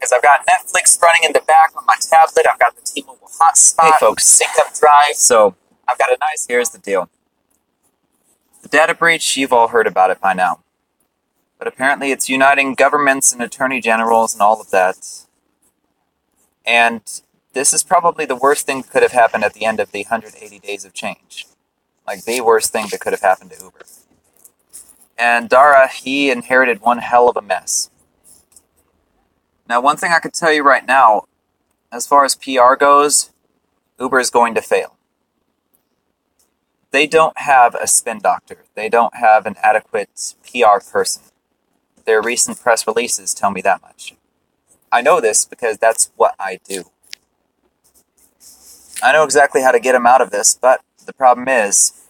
because I've got Netflix running in the back on my tablet. I've got the T-Mobile hotspot. Hey, folks. Synced up drive. So, I've got a nice... here's the deal. The data breach, you've all heard about it by now. But apparently it's uniting governments and attorney generals and all of that. And this is probably the worst thing that could have happened at the end of the 180 days of change. Like, the worst thing that could have happened to Uber. And Dara, he inherited one hell of a mess. Now, one thing I could tell you right now, as far as PR goes, Uber is going to fail. They don't have a spin doctor. They don't have an adequate PR person. Their recent press releases tell me that much. I know this because that's what I do. I know exactly how to get them out of this, but the problem is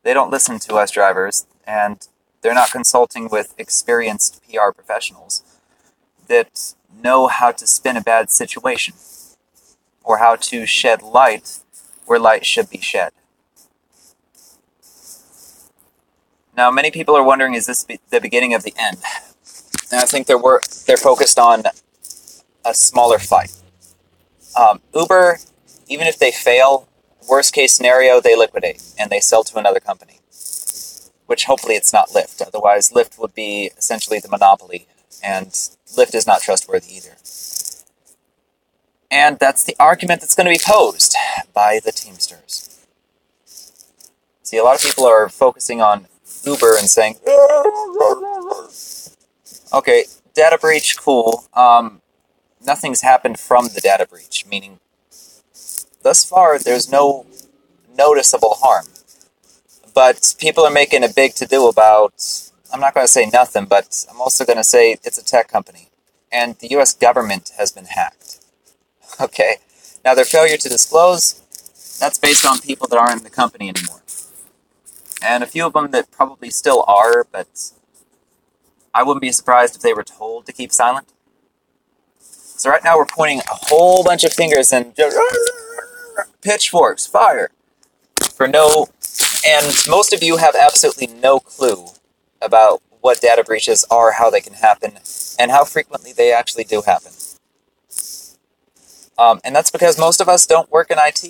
they don't listen to us drivers, and they're not consulting with experienced PR professionals that know how to spin a bad situation or how to shed light where light should be shed. Now, many people are wondering, is this the beginning of the end? And I think they're focused on a smaller fight. Uber, even if they fail, worst case scenario, they liquidate and they sell to another company. Which hopefully it's not Lyft. Otherwise, Lyft would be essentially the monopoly. And Lyft is not trustworthy either. And that's the argument that's going to be posed by the Teamsters. See, a lot of people are focusing on Uber and saying, okay, data breach, cool. Nothing's happened from the data breach, meaning thus far there's no noticeable harm. But people are making a big to-do about, I'm not going to say nothing, but I'm also going to say it's a tech company. And the US government has been hacked. Okay, now their failure to disclose, that's based on people that aren't in the company anymore. And a few of them that probably still are, but I wouldn't be surprised if they were told to keep silent. So right now we're pointing a whole bunch of fingers and pitchforks, fire, for no... And most of you have absolutely no clue about what data breaches are, how they can happen, and how frequently they actually do happen. And that's because most of us don't work in IT.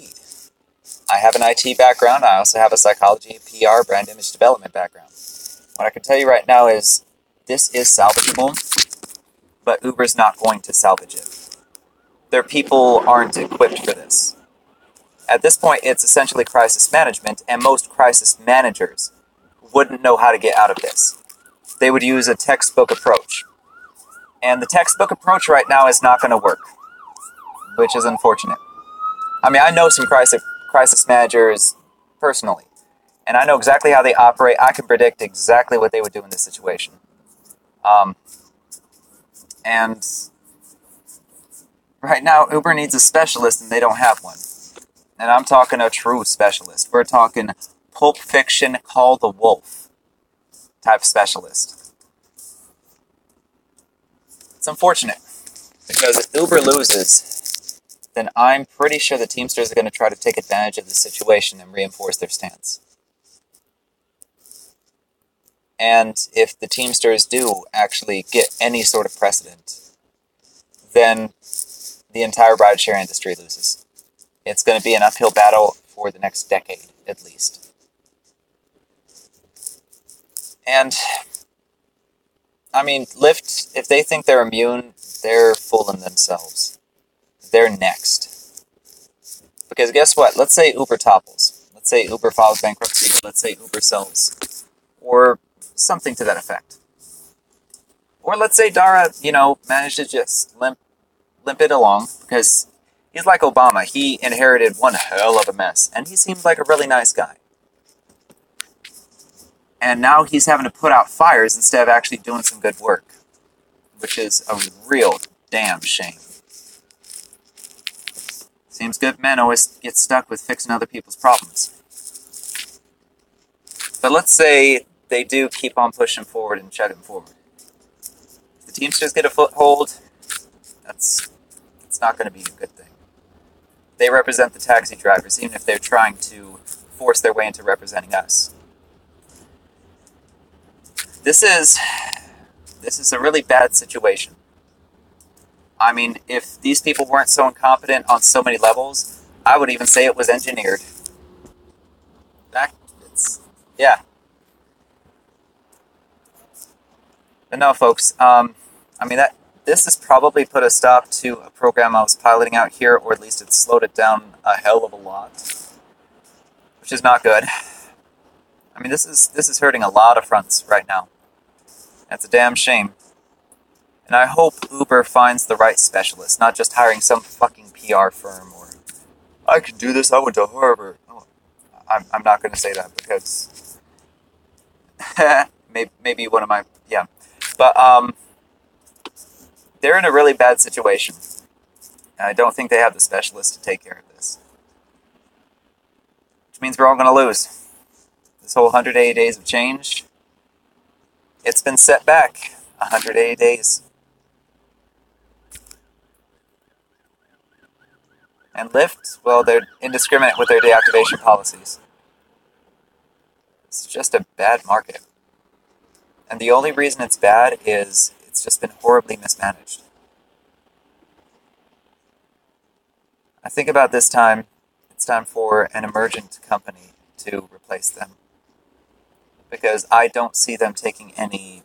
I have an IT background. I also have a psychology, PR, brand image development background. What I can tell you right now is this is salvageable, but Uber's not going to salvage it. Their people aren't equipped for this. At this point, it's essentially crisis management, and most crisis managers wouldn't know how to get out of this. They would use a textbook approach. And the textbook approach right now is not going to work, which is unfortunate. I mean, I know some crisis managers personally, and I know exactly how they operate. I can predict exactly what they would do in this situation. And right now, Uber needs a specialist, and they don't have one. And I'm talking a true specialist. We're talking Pulp Fiction, Call the Wolf type specialist. It's unfortunate, because if Uber loses, then I'm pretty sure the Teamsters are going to try to take advantage of the situation and reinforce their stance. And if the Teamsters do actually get any sort of precedent, then the entire rideshare industry loses. It's going to be an uphill battle for the next decade, at least. And, I mean, Lyft, if they think they're immune, they're fooling themselves. They're next. Because guess what? Let's say Uber topples. Let's say Uber files bankruptcy. Let's say Uber sells. Or something to that effect. Or let's say Dara, managed to just limp it along, because he's like Obama. He inherited one hell of a mess, and he seemed like a really nice guy. And now he's having to put out fires instead of actually doing some good work, which is a real damn shame. Seems good men always get stuck with fixing other people's problems. But let's say they do keep on pushing forward and chugging forward. If the Teamsters get a foothold, it's not going to be a good thing. They represent the taxi drivers, even if they're trying to force their way into representing us. This is a really bad situation. I mean, if these people weren't so incompetent on so many levels, I would even say it was engineered. Yeah. But no, folks. I mean this has probably put a stop to a program I was piloting out here, or at least it's slowed it down a hell of a lot, which is not good. I mean, this is hurting a lot of fronts right now. That's a damn shame. And I hope Uber finds the right specialist, not just hiring some fucking PR firm or I can do this. I went to Harvard. Oh, I'm not going to say that because maybe one of my but they're in a really bad situation. And I don't think they have the specialist to take care of this, which means we're all going to lose. This whole 180 days of change, it's been set back 180 days. And Lyft, well, they're indiscriminate with their deactivation policies. It's just a bad market. And the only reason it's bad is it's just been horribly mismanaged. I think about this time, it's time for an emergent company to replace them. Because I don't see them taking any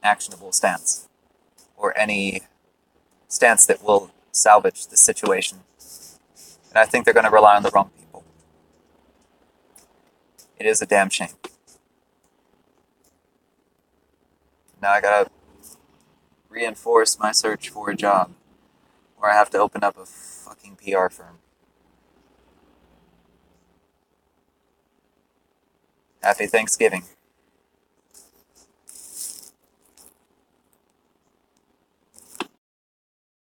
actionable stance. Or any stance that will salvage the situation. And I think they're going to rely on the wrong people. It is a damn shame. Now I gotta reinforce my search for a job. Or I have to open up a fucking PR firm. Happy Thanksgiving.